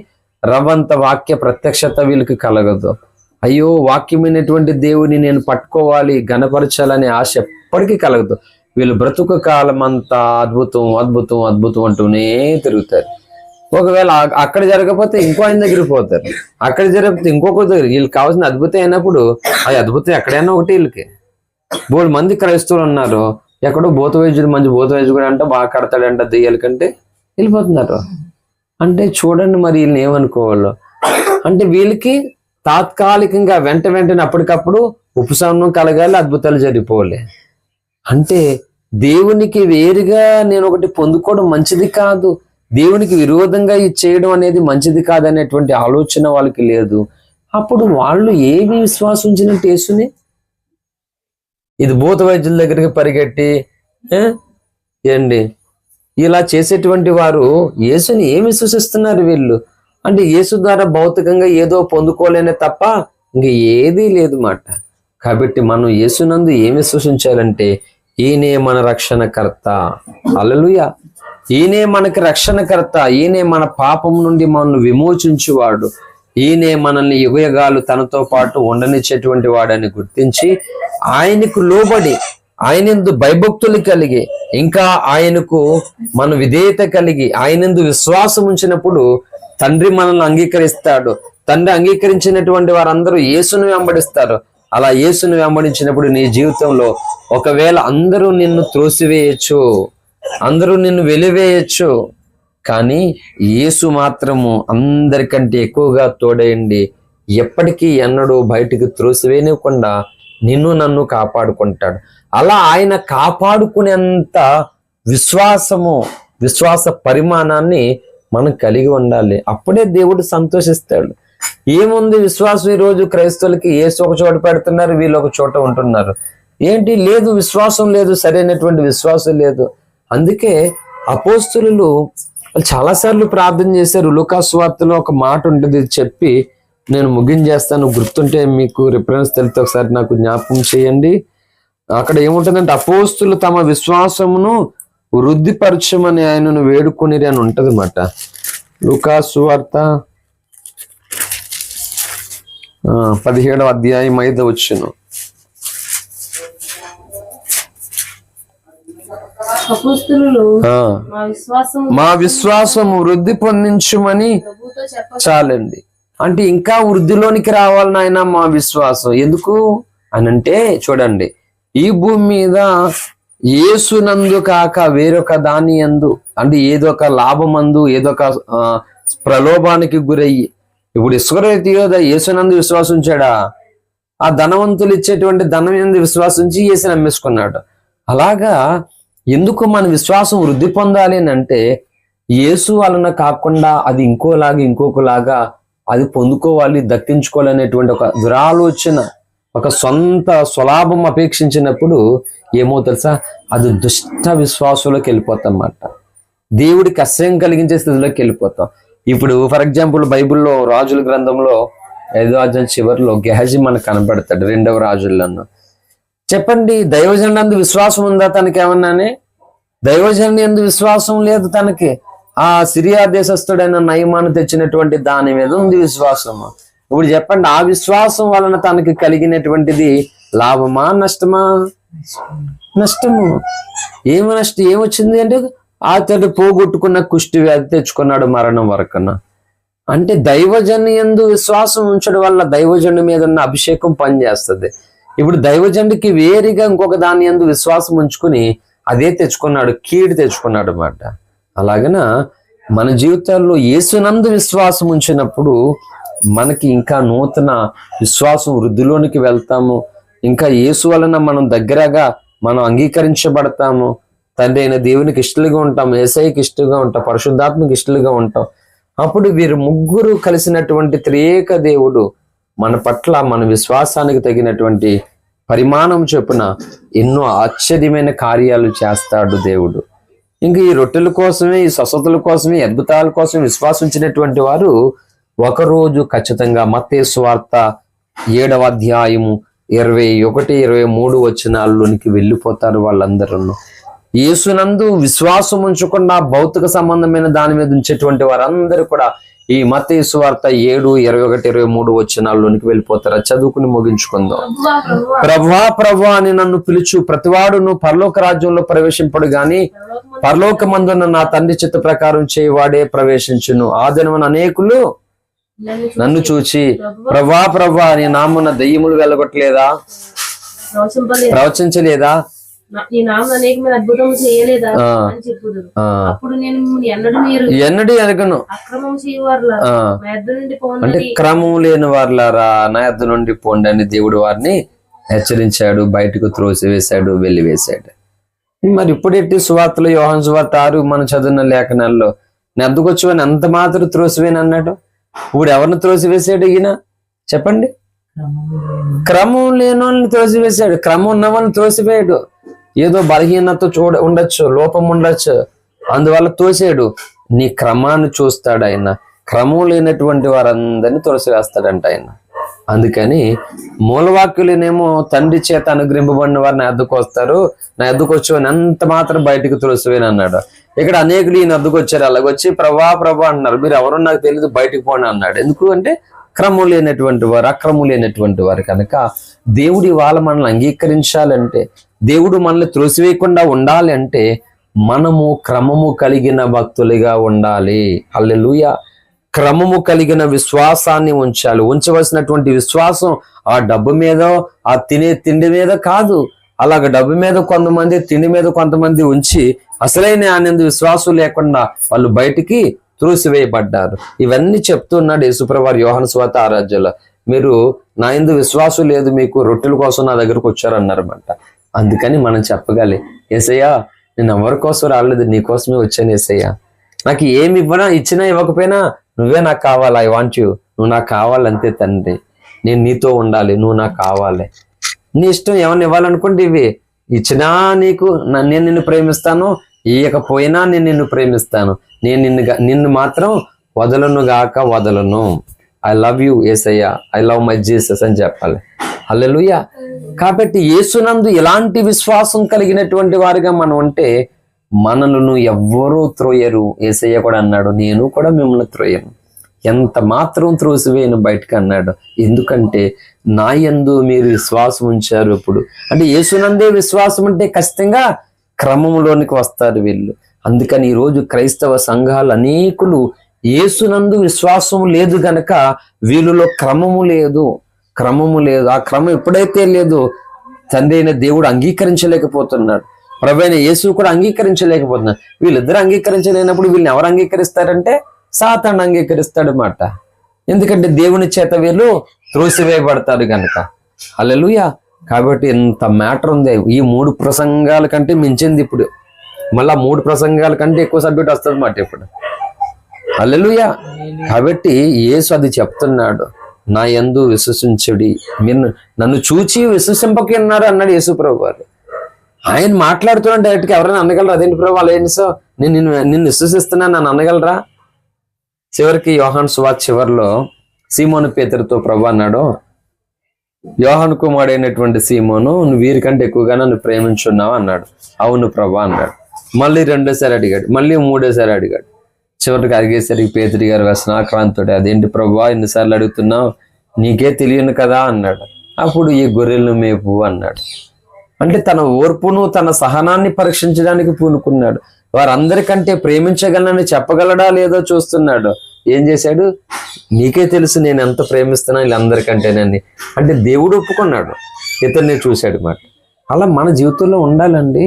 A: రవంత వాక్య ప్రత్యక్షత వీళ్ళకి కలగదు. అయ్యో, వాక్యమైనటువంటి దేవుని నేను పట్టుకోవాలి, గణపరచాలనే ఆశ ఎప్పటికీ కలగదు. వీళ్ళు బ్రతుకు కాలం అంతా అద్భుతం అద్భుతం అద్భుతం అంటూనే తిరుగుతారు. ఒకవేళ అక్కడ జరగకపోతే ఇంకో ఆయన దగ్గరికి పోతారు, అక్కడ జరగకపోతే ఇంకొక దగ్గర. వీళ్ళకి కావాల్సిన అద్భుతం అయినప్పుడు ఆ అద్భుతం ఎక్కడైనా ఒకటి. వీళ్ళకి 3 మంది క్రైస్తవులు ఉన్నారు, ఎక్కడో భూత వైద్యుడు, మంచి భూత వైద్యుడు అంటే బాగా కడతాడంట దెయ్యాల కంటే, వెళ్ళిపోతున్నారు. అంటే చూడండి మరి వీళ్ళని ఏమనుకోవాలో. అంటే వీళ్ళకి తాత్కాలికంగా వెంటనే అప్పటికప్పుడు ఉపశమనం కలగాలి, అద్భుతాలు జరిగిపోవాలి. అంటే దేవునికి వేరుగా నేను ఒకటి పొందుకోవడం మంచిది కాదు, దేవునికి విరోధంగా ఇది చేయడం అనేది మంచిది కాదనేటువంటి ఆలోచన వాళ్ళకి లేదు. అప్పుడు వాళ్ళు ఏమి విశ్వాసం ఉంచినట్టు యేసుని? ఇది భూత వైద్యుల దగ్గరికి పరిగెట్టి ఏండి ఇలా చేసేటువంటి వారు యేసుని ఏమి విశ్వసిస్తున్నారు వీళ్ళు? అంటే యేసు ద్వారా భౌతికంగా ఏదో పొందుకోలేనే తప్ప ఇంక ఏదీ లేదు మాట. కాబట్టి మనం యేసునందు ఏమి విశ్వసించాలంటే ఈయనే మన రక్షణకర్త. హల్లెలూయా. ఈయనే మనకి రక్షణకర్త, ఈయనే మన పాపం నుండి మనల్ని విమోచించువాడు, ఈయనే మనల్ని యుగయుగాలు తనతో పాటు ఉండనిచ్చేటువంటి వాడని గుర్తించి ఆయనకు లోబడి ఆయనందు భయభక్తులు కలిగి ఇంకా ఆయనకు మన విధేయత కలిగి ఆయనందు విశ్వాసం ఉంచినప్పుడు తండ్రి మనల్ని అంగీకరిస్తాడు. తండ్రి అంగీకరించినటువంటి వారందరూ యేసును వెంబడిస్తారు. అలా యేసును వెంబడించినప్పుడు నీ జీవితంలో ఒకవేళ అందరూ నిన్ను త్రోసివేయచ్చు, అందరూ నిన్ను వెలివేయచ్చు, కానీ యేసు మాత్రము అందరికంటే ఎక్కువగా తోడయండి ఎప్పటికీ ఎన్నడూ బయటికి త్రోసివేయకుండా నిన్ను నన్ను కాపాడుకుంటాడు. అలా ఆయన కాపాడుకునేంత విశ్వాస పరిమాణాన్ని మనం కలిగి ఉండాలి. అప్పుడే దేవుడు సంతోషిస్తాడు. ఏముంది విశ్వాసం? ఈ రోజు క్రైస్తవులకి యేసు ఒక చోట పెడుతున్నారు, వీళ్ళు ఒక చోట ఉంటున్నారు. ఏంటి లేదు? విశ్వాసం లేదు, సరైనటువంటి విశ్వాసం లేదు. అందుకే అపోస్తలులు చాలాసార్లు ప్రార్థన చేశారు. లూకా సువార్తలో ఒక మాట ఉంటుంది, చెప్పి నేను ముగించేస్తాను. గుర్తుంటే మీకు రిఫరెన్స్ తెలితే ఒకసారి నాకు జ్ఞాపకం చేయండి. అక్కడ ఏముంటుందంటే అపోస్తలులు తమ విశ్వాసమును వృద్ధిపరచమని ఆయనను వేడుకొనిరి అని ఉంటది అన్నమాట. లూకా సువార్త 17వ అధ్యాయం 5వ వచనం. మా విశ్వాసము వృద్ధి పొందించుమని చాలండి. అంటే ఇంకా వృద్ధిలోనికి రావాలని ఆయన మా విశ్వాసం ఎందుకు అనంటే, చూడండి, ఈ భూమి మీద యేసునందు కాక వేరొక దాని యందు, అంటే ఏదో ఒక లాభమందు ఏదో ఒక ప్రలోభానికి గురయ్యి, ఇప్పుడు ఇస్కరియోతు యేసునందు విశ్వాసం ఉంచాడా? ఆ ధనవంతులు ఇచ్చేటువంటి ధనం యందు విశ్వాసించి యేసుని అమ్మేసుకున్నాడు. అలాగా ఎందుకు మన విశ్వాసం వృద్ధి పొందాలి అని అంటే, యేసు వలన కాకుండా అది ఇంకొకలాగా అది పొందుకోవాలి, దక్కించుకోవాలనేటువంటి ఒక దురాలోచన, ఒక సొంత స్వలాభం అపేక్షించినప్పుడు ఏమో తెలుసా, అది దుష్ట విశ్వాసంలోకి వెళ్ళిపోతాం అన్నమాట. దేవుడికి అసహ్యం కలిగించే స్థితిలోకి వెళ్ళిపోతాం. ఇప్పుడు ఫర్ ఎగ్జాంపుల్ బైబిల్లో రాజుల గ్రంథంలో 5వ అధ్యాయం చివరిలో గెహజీ మనకు కనపడతాడు, 2వ రాజులను. చెప్పండి, దైవజనుడు అందు విశ్వాసం ఉందా తనకి? ఏమన్నానే దైవజనుని అందు విశ్వాసం లేదు తనకి. ఆ సిరియా దేశస్థుడైన నయమాను తెచ్చినటువంటి దాని మీద ఉంది విశ్వాసము. ఇప్పుడు చెప్పండి, ఆ విశ్వాసం వలన తనకి కలిగినటువంటిది లాభమా నష్టమా? నష్టము. ఏమొచ్చింది అంటే, అతడు పోగొట్టుకున్న కుష్టి వ్యాధి తెచ్చుకున్నాడు మరణం వరకున్నా. అంటే దైవజను యందు విశ్వాసం ఉంచడం వల్ల దైవజనుడి మీద ఉన్న అభిషేకం పనిచేస్తుంది. ఇప్పుడు దైవజనుడికి వేరుగా ఇంకొక దాని యందు విశ్వాసం ఉంచుకుని అదే తెచ్చుకున్నాడు, కీడు తెచ్చుకున్నాడు అన్నమాట. అలాగన మన జీవితాల్లో యేసునందు విశ్వాసం ఉంచినప్పుడు మనకి ఇంకా నూతన విశ్వాసం వృద్ధిలోనికి వెళ్తాము. ఇంకా యేసు వలన మనం దగ్గరగా మనం అంగీకరించబడతాము. తండ్రి అయిన దేవునికి ఇష్టలుగా ఉంటాం, యేసయ్యకి ఇష్టలుగా ఉంటాం, పరిశుద్ధాత్మకి ఇష్టలుగా ఉంటాం. అప్పుడు వీరు ముగ్గురు కలిసినటువంటి త్రియేక దేవుడు మన పట్ల మన విశ్వాసానికి తగినటువంటి పరిమాణం చొప్పున ఎన్నో ఆశ్చర్యమైన కార్యాలు చేస్తాడు దేవుడు. ఇంక ఈ రొట్టెల కోసమే, ఈ స్వస్థతల కోసమే, అద్భుతాల కోసమే విశ్వాసించినటువంటి వారు ఒకరోజు ఖచ్చితంగా మత్తయి సువార్త 7వ అధ్యాయము 21, 23 వచనాల్లోనికి వెళ్ళిపోతారు వాళ్ళందరూ. యేసునందు విశ్వాసం ఉంచకుండా భౌతిక సంబంధమైన దాని మీద ఉంచేటువంటి వారందరూ కూడా ఈ మత్తయి సువార్త 7, 21, 23 వచనాల్లోనికి వెళ్ళిపోతారు. చదువుకుని ముగించుకుందాం. ప్రభువా ప్రభువా అని నన్ను పిలుచు ప్రతివాడును పరలోక రాజ్యంలో ప్రవేశింపడు గాని పరలోకమందున్న నా తండ్రి చిత్త ప్రకారం చేయవాడే ప్రవేశించును. ఆ దినమున అనేకులు నన్ను చూచి ప్రభువా ప్రభువా నీ నామమున దెయ్యములు వెళ్ళగొట్టలేదా, ప్రవచించలేదా,
C: నీ నామమున అనేకమైన అద్భుతములు చేయలేదా అని చెప్పుదురు. అప్పుడు నేను మిమ్మల్ని
A: ఎన్నడూ ఎరగను,
C: అక్రమం చేయవారులా నా యొద్ద నుండి పోండి.
A: అంటే క్రమం లేని వారులారా నా యొద్ద నుండి పోండి అని దేవుడు వారిని హెచ్చరించాడు, బయటకు త్రోసివేశాడు, వెళ్లివేశాడు. మరి ఇప్పుడెట్టి సువార్తలు యోహాను సువార్త 6 మనం చదివిన లేఖనాల్లో నా యొద్దకు వచ్చి అంత మాత్రం త్రోసివేను అన్నాడు. ఇప్పుడు ఎవరిని త్రోసివేశాడు ఈయన చెప్పండి? క్రమం లేని వాళ్ళని త్రోసివేశాడు, క్రమం ఉన్న వాళ్ళని త్రోసివేయడు. ఏదో బలహీనత ఉండొచ్చు, లోపం ఉండొచ్చు, అందువల్ల తోసాడు. నీ క్రమాన్ని చూస్తాడు ఆయన. క్రమం లేనటువంటి వారందరినీ త్రోసివేస్తాడంట ఆయన. అందుకని మూలవాక్యులనేమో తండ్రి చేత అనుగ్రహింపబడిన వారు నా ఎద్దుకు వస్తారు, నా ఎద్దుకు వచ్చి ఎంత మాత్రం బయటకు త్రోసివేను అన్నాడు. ఇక్కడ అనేకులు ఈయన ఎద్దుకు వచ్చారు, అలాగొచ్చి ప్రభా ప్రభా అన్నారు. మీరు ఎవరో నాకు తెలియదు, బయటకు పోండి అన్నాడు. ఎందుకు అంటే క్రమం లేనటువంటి వారు, అక్రమం లేనటువంటి వారు. కనుక దేవుడి వాళ్ళ మనల్ని అంగీకరించాలంటే, దేవుడు మనల్ని త్రోసివేయకుండా ఉండాలి అంటే మనము క్రమము కలిగిన భక్తులుగా ఉండాలి. హల్లెలూయా. క్రమము కలిగిన విశ్వాసాన్ని ఉంచాలి. ఉంచవలసినటువంటి విశ్వాసం ఆ డబ్బు మీద, ఆ తినే తిండి మీద కాదు. అలాగ డబ్బు మీద కొంతమంది, తిండి మీద కొంతమంది ఉంచి అసలైన ఆనంద విశ్వాసం లేకుండా వాళ్ళు బయటికి త్రోసివేయబడ్డారు. ఇవన్నీ చెప్తున్నాడు యేసుప్రభువారు యోహాను సువార్త 6వ అధ్యాయంలో. మీరు నా యందు విశ్వాసం లేదు, మీకు రొట్టెల కోసం నా దగ్గరకు వచ్చారన్నారన్నమాట. అందుకని మనం చెప్పగాలి, యేసయ్యా నేను ఎవరి కోసం రాలేదు, నీ కోసమే వచ్చాను యేసయ్యా. నాకు ఏమి ఇచ్చినా ఇవ్వకపోయినా నువ్వే నాకు కావాలి. ఐ వాంట్ యూ, నువ్వు నాకు కావాలంతే తండ్రి. నేను నీతో ఉండాలి, నువ్వు నాకు కావాలి. నీ ఇష్టం ఏమన్నా ఇవ్వాలనుకుంటే ఇవి ఇచ్చినా నీకు, నేను నిన్ను ప్రేమిస్తాను, ఇయ్యకపోయినా నేను నిన్ను ప్రేమిస్తాను. నేను నిన్ను మాత్రం వదలను. I love you Yesayya, I love my Jesus అని చెప్పాలి. హల్లెలూయా. కాబట్టి యేసునందు ఎలాంటి విశ్వాసం కలిగినటువంటి వారిగా మనం ఉంటే మనలను ఎవ్వరూ త్రోయరు. యేసయ్య కూడా అన్నాడు, నేను కూడా మిమ్మల్ని త్రోయను, ఎంత మాత్రం త్రోసివేయను బయటకు అన్నాడు. ఎందుకంటే నా యందు మీరు విశ్వాసం ఉంచారు. ఇప్పుడు అంటే యేసునందే విశ్వాసం అంటే ఖచ్చితంగా క్రమంలోనికి వస్తారు వీళ్ళు. అందుకని ఈరోజు క్రైస్తవ సంఘాలు అనేకులు యేసునందు విశ్వాసం లేదు గనక వీళ్ళలో క్రమము లేదు. ఆ క్రమం ఎప్పుడైతే లేదు తండ్రి అయిన దేవుడు అంగీకరించలేకపోతున్నాడు, ప్రభువైన యేసు కూడా అంగీకరించలేకపోతున్నాడు. వీళ్ళిద్దరు అంగీకరించలేనప్పుడు వీళ్ళని ఎవరు అంగీకరిస్తారంటే సాతాను అంగీకరిస్తాడన్నమాట. ఎందుకంటే దేవుని చేత వీళ్ళు త్రోసివేయబడతారు కనుక. హల్లెలూయా. కాబట్టి ఎంత మ్యాటర్ ఉంది. ఈ 3 ప్రసంగాల కంటే మించింది ఇప్పుడు. మళ్ళా 3 ప్రసంగాల కంటే ఎక్కువ సబ్జెక్ట్ వస్తుంది మాట ఇప్పుడు. హల్లెలూయా. కాబట్టి యేసు అది చెప్తున్నాడు, నా యందు విశ్వసించుడి, మీరు నన్ను చూచి విశ్వసింపకున్నారు అన్నాడు యేసు ప్రభువారు. ఆయన మాట్లాడుతున్నాడు డైరెక్ట్గా. ఎవరైనా అనగలరా అదేంటి ప్రభు అలా ఏంటి సో నిన్ను విశ్వసిస్తున్నాను నన్ను అనగలరా? చివరికి యోహాను సువార్త చివరిలో సీమోను పేతురుతో ప్రభు అన్నాడు, యోహాను కుమారుడైనటువంటి సీమోను, నువ్వు వీరికంటే ఎక్కువగా నన్ను ప్రేమించున్నావు అన్నాడు. అవును ప్రభు అన్నాడు. మళ్ళీ 2సారి అడిగాడు, మళ్ళీ 3సారి అడిగాడు. చివరికి అడిగేసరికి పేతురు గారు వ్యసనాక్రాంతుడు, అదేంటి ప్రభువా ఎన్నిసార్లు అడుగుతున్నావు, నీకే తెలియను కదా అన్నాడు. అప్పుడు ఈ గొర్రెలను మేపు అన్నాడు. అంటే తన ఓర్పును తన సహనాన్ని పరీక్షించడానికి పూనుకున్నాడు. వారందరికంటే ప్రేమించగలనని చెప్పగలడా లేదో చూస్తున్నాడు. ఏం చేశాడు? నీకే తెలుసు నేను ఎంత ప్రేమిస్తున్నా వీళ్ళందరికంటేనని. అంటే దేవుడు ఒప్పుకున్నాడు, ఇతన్ని చూశాడు మాట. అలా మన జీవితంలో ఉండాలండి.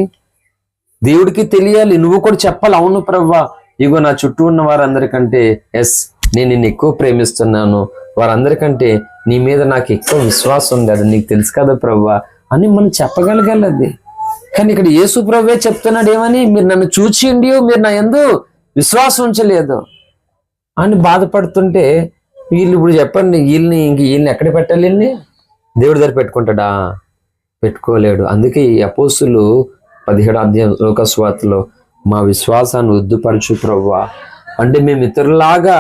A: దేవుడికి తెలియాలి, నువ్వు కూడా చెప్పాలి, అవును ప్రభువా ఇగో నా చుట్టూ ఉన్న వారందరికంటే నేను నిన్ను ఎక్కువ ప్రేమిస్తున్నాను, వారందరికంటే నీ మీద నాకు ఎక్కువ విశ్వాసం ఉంది, అది నీకు తెలుసు కదా ప్రభువా అని మనం చెప్పగలగాలి. కానీ ఇక్కడ యేసు ప్రభువే చెప్తున్నాడు ఏమని, మీరు నన్ను చూచిండి మీరు నా యందు విశ్వాసం ఉంచలేదు అని బాధపడుతుంటే, వీళ్ళు ఇప్పుడు చెప్పండి, వీళ్ళని ఎక్కడ పెట్టాలి? వీళ్ళని దేవుడి దగ్గర పెట్టుకుంటాడా? పెట్టుకోలేడు. అందుకే ఈ అపోస్తులు 17వ అధ్యాయం లూకా సువార్తలో మా విశ్వాసాన్ని వృద్ధిపరచు ప్రభువా, అంటే మేము ఇతరులాగా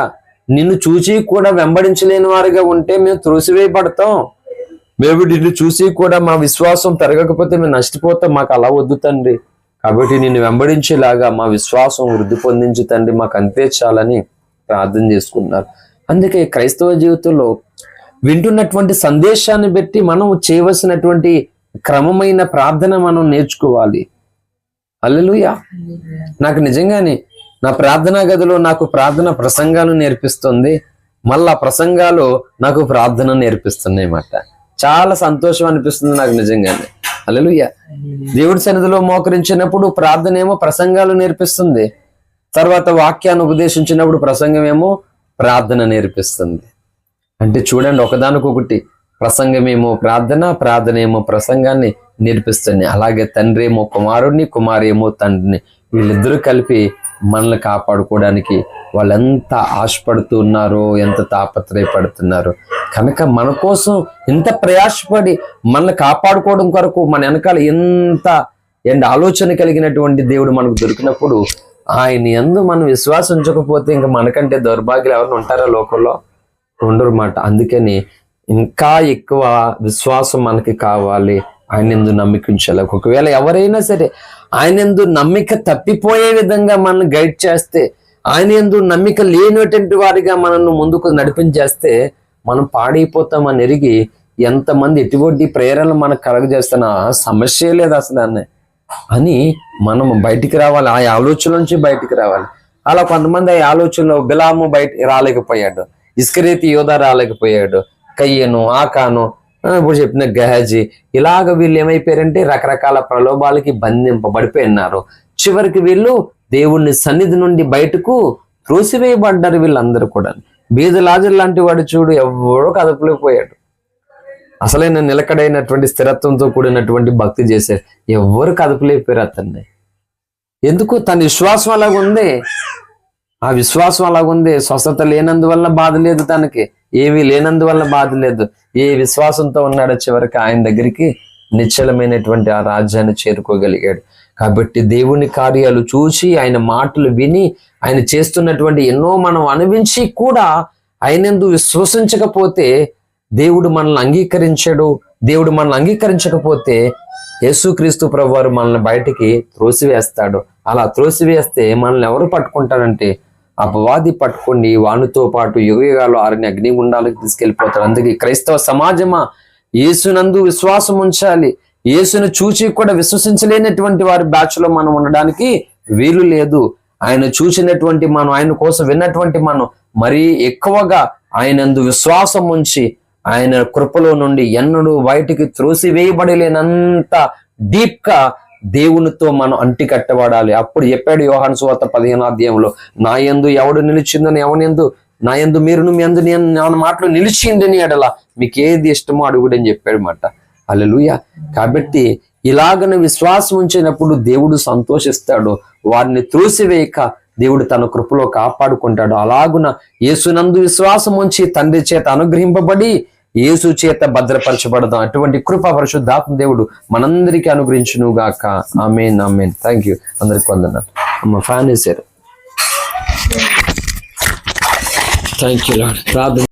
A: నిన్ను చూసి కూడా వెంబడించలేని వారిగా ఉంటే మేము త్రోసివేయబడతాం, మేము నిన్ను చూసి కూడా మా విశ్వాసం పెరగకపోతే మేము నష్టపోతాం, మాకు అలా వద్దు తండ్రి, కాబట్టి నిన్ను వెంబడించేలాగా మా విశ్వాసం వృద్ధి పొందించు తండ్రి, మాకు అంతే చాలని ప్రార్థన చేసుకున్నారు. అందుకే క్రైస్తవ జీవితంలో వింటున్నటువంటి సందేశాన్ని బట్టి మనం చేయవలసినటువంటి క్రమమైన ప్రార్థన మనం నేర్చుకోవాలి. హల్లెలూయా. నాకు నిజంగానే నా ప్రార్థనా గదిలో నాకు ప్రార్థన ప్రసంగాలు నేర్పిస్తుంది, మళ్ళా ప్రసంగాలు నాకు ప్రార్థన నేర్పిస్తున్నాయి అన్నమాట. చాలా సంతోషం అనిపిస్తుంది నాకు నిజంగానే. హల్లెలూయా. దేవుడి సన్నిధిలో మోకరించినప్పుడు ప్రార్థన ఏమో ప్రసంగాలు నేర్పిస్తుంది, తర్వాత వాక్యాన్ని ఉపదేశించినప్పుడు ప్రసంగం ఏమో ప్రార్థన నేర్పిస్తుంది. అంటే చూడండి, ఒకదానికొకటి, ప్రసంగమేమో ప్రార్థన, ప్రార్థన ఏమో ప్రసంగాన్ని నేర్పిస్తుంది. అలాగే తండ్రి ఏమో కుమారుడిని, కుమారి ఏమో తండ్రిని, వీళ్ళిద్దరూ కలిపి మనల్ని కాపాడుకోవడానికి వాళ్ళు ఎంత ఆశపడుతూ ఉన్నారో, ఎంత తాపత్రయపడుతున్నారో. కనుక మన కోసం ఇంత ప్రయాసపడి మనల్ని కాపాడుకోవడం కొరకు మన వెనకాల ఎంత ఆలోచన కలిగినటువంటి దేవుడు మనకు దొరికినప్పుడు, ఆయన యందు మనం విశ్వాసం ఉంచకపోతే ఇంకా మనకంటే దౌర్భాగ్యులు ఎవరిని ఉంటారా లోకంలో? ఉండరు మాట. అందుకని ఇంకా ఎక్కువ విశ్వాసం మనకి కావాలి, ఆయన యందు నమ్మిక ఉంచాలి. ఒకవేళ ఎవరైనా సరే ఆయన యందు నమ్మిక తప్పిపోయే విధంగా మనల్ని గైడ్ చేస్తే, ఆయన యందు నమ్మిక లేనటువంటి వారిగా మనల్ని ముందుకు నడిపించేస్తే మనం పాడైపోతామని ఎరిగి ఎంతమంది ఎటువంటి ప్రేరణలు మనకు కలగజేస్తున్నా సమస్య లేదు అసలు అని మనం బయటికి రావాలి, ఆ ఆలోచన నుంచి బయటికి రావాలి. అలా కొంతమంది ఆ ఆలోచనలో బిలాము బయట రాలేకపోయాడు, ఇస్కరేతీ యోధా రాలేకపోయాడు, కయ్యను, ఆకాను, ఇప్పుడు చెప్పిన గెహజీ, ఇలాగ వీళ్ళు ఏమైపోయారంటే రకరకాల ప్రలోభాలకి బంధింపబడిపోయినారు. చివరికి వీళ్ళు దేవుణ్ణి సన్నిధి నుండి బయటకు త్రోసివేయబడ్డారు వీళ్ళందరూ కూడా. బీద లాజరు లాంటి వాడు చూడు, ఎవడో కదపలేకపోయాడు. అసలైన నిలకడైనటువంటి స్థిరత్వంతో కూడినటువంటి భక్తి చేశారు, ఎవరు కదపలేకపోయారు అతన్ని. ఎందుకు? తన విశ్వాసం అలాగుంది, ఆ విశ్వాసం అలాగుంది. స్వస్థత లేనందువల్ల బాధ లేదు, తనకి ఏమీ లేనందువల్ల బాధ లేదు. ఏ విశ్వాసంతో ఉన్నాడో చివరికి ఆయన దగ్గరికి నిశ్చలమైనటువంటి ఆ రాజ్యాన్ని చేరుకోగలిగాడు. కాబట్టి దేవుని కార్యాలు చూసి, ఆయన మాటలు విని, ఆయన చేస్తున్నటువంటి ఎన్నో మనం అనుభవించి కూడా ఆయనందు విశ్వసించకపోతే దేవుడు మనల్ని అంగీకరించాడు. దేవుడు మనల్ని అంగీకరించకపోతే యేసుక్రీస్తు ప్రభువారు మనల్ని బయటికి త్రోసివేస్తాడు. అలా త్రోసివేస్తే మనల్ని ఎవరు పట్టుకుంటారంటే అపవాది పట్టుకొని వానితో పాటు యుగయుగాలు ఆరిని అగ్నిగుండాలకు తీసుకెళ్లిపోతాడు. అందుకే క్రైస్తవ సమాజమా, యేసునందు విశ్వాసం ఉంచాలి. యేసును చూచి కూడా విశ్వసించలేనటువంటి వారి బ్యాచ్ లో మనం ఉండడానికి వీలు లేదు. ఆయన చూసినటువంటి మనం, ఆయన కోసం విన్నటువంటి మనం మరీ ఎక్కువగా ఆయనందు విశ్వాసం ఉంచి ఆయన కృపలో నుండి ఎన్నడూ బయటికి త్రోసివేయబడలేనంత డీప్ గా దేవునితో మనం అంటి కట్టబడాలి. అప్పుడు చెప్పాడు యోహాను సువార్త 15వ అధ్యాయంలో, నా యందు ఎవడు నిలిచిందని, ఎవనియందు నా యందు మీరును మీ యందు నా మాటలు నిలిచిందని ఎడలా మీకు ఏది ఇష్టమో అడుగుడని చెప్పాడు మాట. హల్లెలూయా. కాబట్టి ఇలాగన విశ్వాసం ఉంచినప్పుడు దేవుడు సంతోషిస్తాడు. వారిని త్రోసివేయక దేవుడు తన కృపలో కాపాడుకుంటాడు. అలాగున యేసునందు విశ్వాసం ఉంచి తండ్రి చేత అనుగ్రహింపబడి యేసు చేత భద్రపరచబడదాం. అటువంటి కృప పరిశుద్ధాత్మ దేవుడు మనందరికీ అనుగ్రహించును గాక. ఆమేన్, ఆమేన్. Thank you. అందరికి వందనాలు. అమ్మ ఫ్యాన్ వేసారు. Thank you Lord. ప్రార్థన